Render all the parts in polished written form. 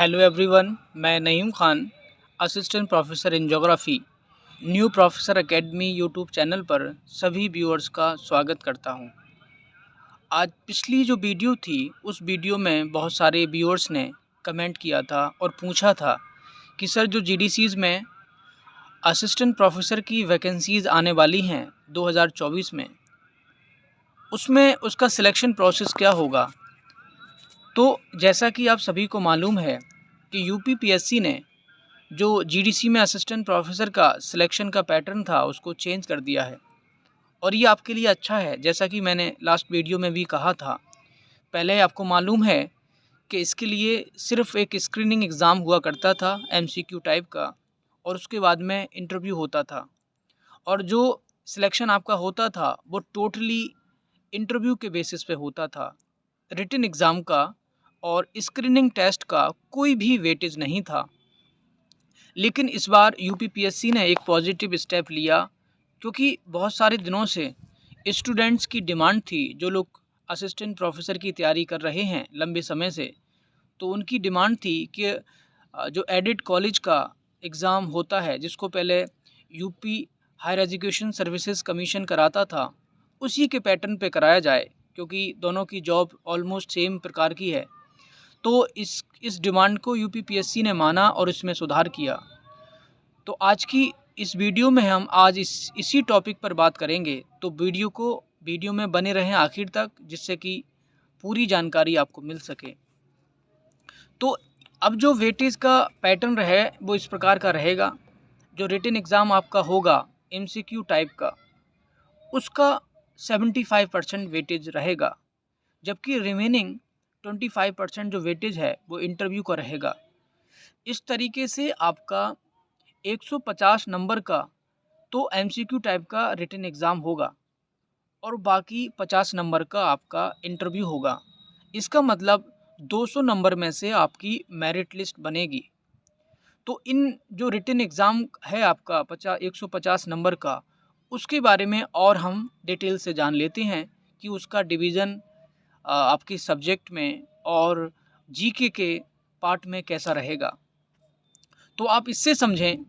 Hello everyone, मैं Naeem Khan, assistant professor in geography, new professor academy YouTube channel पर सभी viewers का स्वागत करता हूं। आज पिछली जो वीडियो थी उस वीडियो में बहुत सारे व्यूअर्स ने कमेंट किया था और पूछा था कि सर जो जीडीसीज़ में असिस्टेंट प्रोफेसर की वैकेंसीज़ आने वाली हैं 2024 में, उसमें उसका सिलेक्शन प्रोसेस क्या होगा। तो जैसा कि आप सभी को मालूम है कि यूपीपीएससी ने जो जीडीसी में असिस्टेंट प्रोफेसर का सिलेक्शन का पैटर्न था उसको चेंज कर दिया है और ये आपके लिए अच्छा है। जैसा कि मैंने लास्ट वीडियो में भी कहा था, पहले आपको मालूम है कि इसके लिए सिर्फ एक स्क्रीनिंग एग्ज़ाम हुआ करता था एमसीक्यू टाइप का, और उसके बाद में इंटरव्यू होता था, और जो सिलेक्शन आपका होता था वो टोटली इंटरव्यू के बेसिस पे होता था। रिटन एग्ज़ाम का और स्क्रीनिंग टेस्ट का कोई भी वेटेज नहीं था। लेकिन इस बार यूपीपीएससी ने एक पॉजिटिव स्टेप लिया, क्योंकि बहुत सारे दिनों से स्टूडेंट्स की डिमांड थी, जो लोग असिस्टेंट प्रोफेसर की तैयारी कर रहे हैं लंबे समय से, तो उनकी डिमांड थी कि जो एडिट कॉलेज का एग्ज़ाम होता है, जिसको पहले UP higher education services commission कराता था, उसी के पैटर्न पे कराया जाए, क्योंकि दोनों की जॉब ऑलमोस्ट सेम प्रकार की है। तो इस डिमांड को यूपीपीएससी ने माना और इसमें सुधार किया। तो आज की इस वीडियो में हम आज इसी टॉपिक पर बात करेंगे। तो वीडियो में बने रहें आखिर तक, जिससे कि पूरी जानकारी आपको मिल सके। तो अब जो वेटेज का पैटर्न रहे वो इस प्रकार का रहेगा। जो रिटन एग्ज़ाम आपका होगा एमसीक्यू टाइप का, उसका 75% वेटेज रहेगा, जबकि रिमेनिंग 25% जो वेटेज है वो इंटरव्यू का रहेगा। इस तरीके से आपका 150 नंबर का तो एमसीक्यू टाइप का रिटन एग्ज़ाम होगा और बाकी 50 नंबर का आपका इंटरव्यू होगा। इसका मतलब 200 नंबर में से आपकी मेरिट लिस्ट बनेगी। तो इन जो रिटन एग्ज़ाम है आपका 150 नंबर का, उसके बारे में और हम डिटेल से जान लेते हैं कि उसका डिवीज़न आपके सब्जेक्ट में और जीके के पार्ट में कैसा रहेगा। तो आप इससे समझें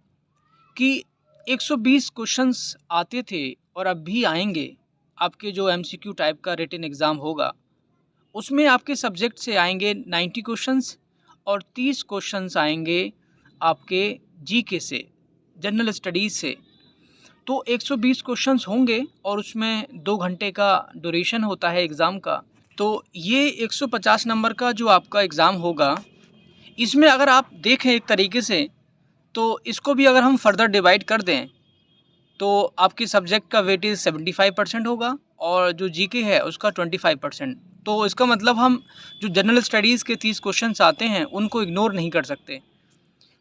कि 120 क्वेश्चंस आते थे और अब भी आएंगे। आपके जो एमसीक्यू टाइप का रिटन एग्ज़ाम होगा, उसमें आपके सब्जेक्ट से आएंगे 90 क्वेश्चंस और 30 क्वेश्चंस आएंगे आपके जीके से, जनरल स्टडीज़ से। तो 120 क्वेश्चंस होंगे और उसमें 2 घंटे का ड्यूरेशन होता है एग्ज़ाम का। तो ये 150 नंबर का जो आपका एग्ज़ाम होगा, इसमें अगर आप देखें एक तरीके से, तो इसको भी अगर हम फर्दर डिवाइड कर दें तो आपके सब्जेक्ट का वेटेज 75% होगा और जो जीके है उसका 25%। तो इसका मतलब हम जो जनरल स्टडीज़ के 30 क्वेश्चंस आते हैं उनको इग्नोर नहीं कर सकते,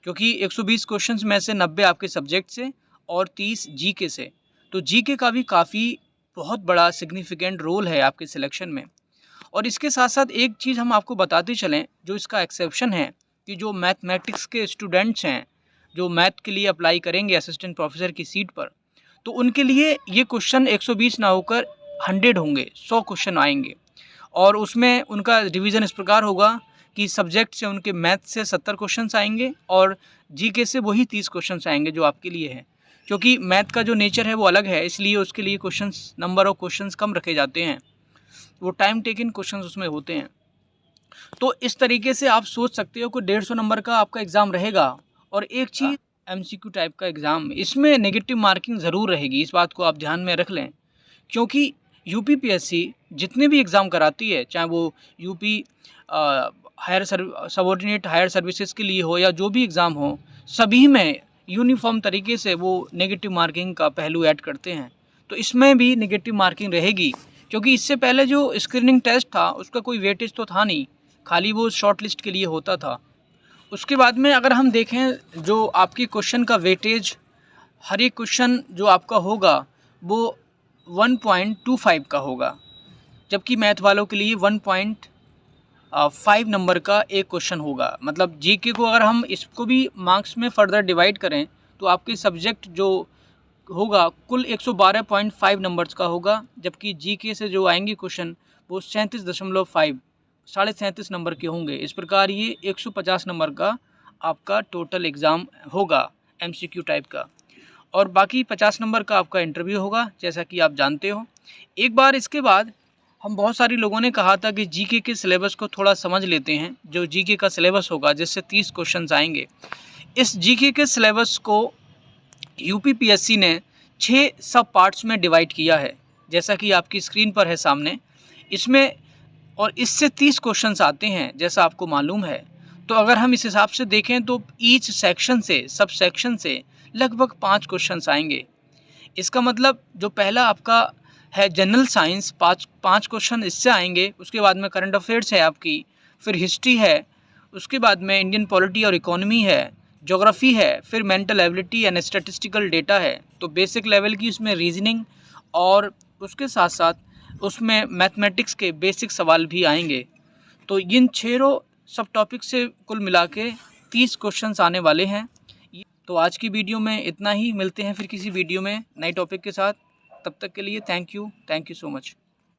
क्योंकि 120 क्वेश्चंस में से 90 आपके सब्जेक्ट से और 30 जीके से। तो जीके का भी काफ़ी बहुत बड़ा सिग्निफिकेंट रोल है आपके सिलेक्शन में। और इसके साथ साथ एक चीज़ हम आपको बताते चलें, जो इसका एक्सेप्शन है कि जो मैथमेटिक्स के स्टूडेंट्स हैं, जो मैथ के लिए अप्लाई करेंगे असिस्टेंट प्रोफेसर की सीट पर, तो उनके लिए ये क्वेश्चन 120 ना होकर 100 होंगे, 100 क्वेश्चन आएंगे। और उसमें उनका डिवीज़न इस प्रकार होगा कि सब्जेक्ट से उनके मैथ से 70 क्वेश्चंस आएंगे और जीके से वही 30 क्वेश्चंस आएंगे जो आपके लिए है, क्योंकि मैथ का जो नेचर है वो अलग है, इसलिए उसके लिए क्वेश्चंस नंबर ऑफ क्वेश्चंस कम रखे जाते हैं, वो टाइम टेकिंग क्वेश्चंस उसमें होते हैं। तो इस तरीके से आप सोच सकते हो कि 150 नंबर का आपका एग्ज़ाम रहेगा। और एक चीज़, एमसीक्यू टाइप का एग्ज़ाम, इसमें नेगेटिव मार्किंग ज़रूर रहेगी, इस बात को आप ध्यान में रख लें, क्योंकि यूपीपीएससी जितने भी एग्ज़ाम कराती है, चाहे वो यूपी सबऑर्डिनेट हायर सर्विसेज के लिए हो या जो भी एग्ज़ाम हो, सभी में यूनिफॉर्म तरीके से वो नेगेटिव मार्किंग का पहलू ऐड करते हैं। तो इसमें भी नेगेटिव मार्किंग रहेगी, क्योंकि इससे पहले जो स्क्रीनिंग टेस्ट था उसका कोई वेटेज तो था नहीं, खाली वो शॉर्ट लिस्ट के लिए होता था। उसके बाद में अगर हम देखें जो आपकी क्वेश्चन का वेटेज, हर एक क्वेश्चन जो आपका होगा वो 1.25 का होगा, जबकि मैथ वालों के लिए 1.5 नंबर का एक क्वेश्चन होगा। मतलब जीके को अगर हम इसको भी मार्क्स में फर्दर डिवाइड करें तो आपके सब्जेक्ट जो होगा कुल 112.5 नंबर्स का होगा, जबकि जीके से जो आएंगे क्वेश्चन वो 37.5 37.5 नंबर के होंगे। इस प्रकार ये 150 नंबर का आपका टोटल एग्ज़ाम होगा MCQ टाइप का, और बाकी 50 नंबर का आपका इंटरव्यू होगा, जैसा कि आप जानते हो। एक बार इसके बाद हम बहुत सारे लोगों ने कहा था कि जीके के सिलेबस को थोड़ा समझ लेते हैं। जो जीके का सिलेबस होगा जिससे 30 क्वेश्चंस आएंगे, इस जीके के सिलेबस को यूपीपीएससी ने 6 सब पार्ट्स में डिवाइड किया है, जैसा कि आपकी स्क्रीन पर है सामने। इसमें और इससे 30 क्वेश्चंस आते हैं, जैसा आपको मालूम है। तो अगर हम इस हिसाब से देखें तो ईच सेक्शन से, सब सेक्शन से लगभग 5 क्वेश्चंस आएंगे। इसका मतलब जो पहला आपका है जनरल साइंस, 5 क्वेश्चन इससे आएंगे। उसके बाद में करंट अफेयर्स है आपकी, फिर हिस्ट्री है, उसके बाद में इंडियन पॉलिटी और इकोनॉमी है, ज्योग्राफी है, फिर mental ability and statistical data है। तो बेसिक लेवल की उसमें रीजनिंग, और उसके साथ साथ उसमें मैथमेटिक्स के बेसिक सवाल भी आएंगे। तो इन 6 सब टॉपिक से कुल मिला के 30 क्वेश्चंस आने वाले हैं। तो आज की वीडियो में इतना ही। मिलते हैं फिर किसी वीडियो में नए टॉपिक के साथ। तब तक के लिए थैंक यू सो मच।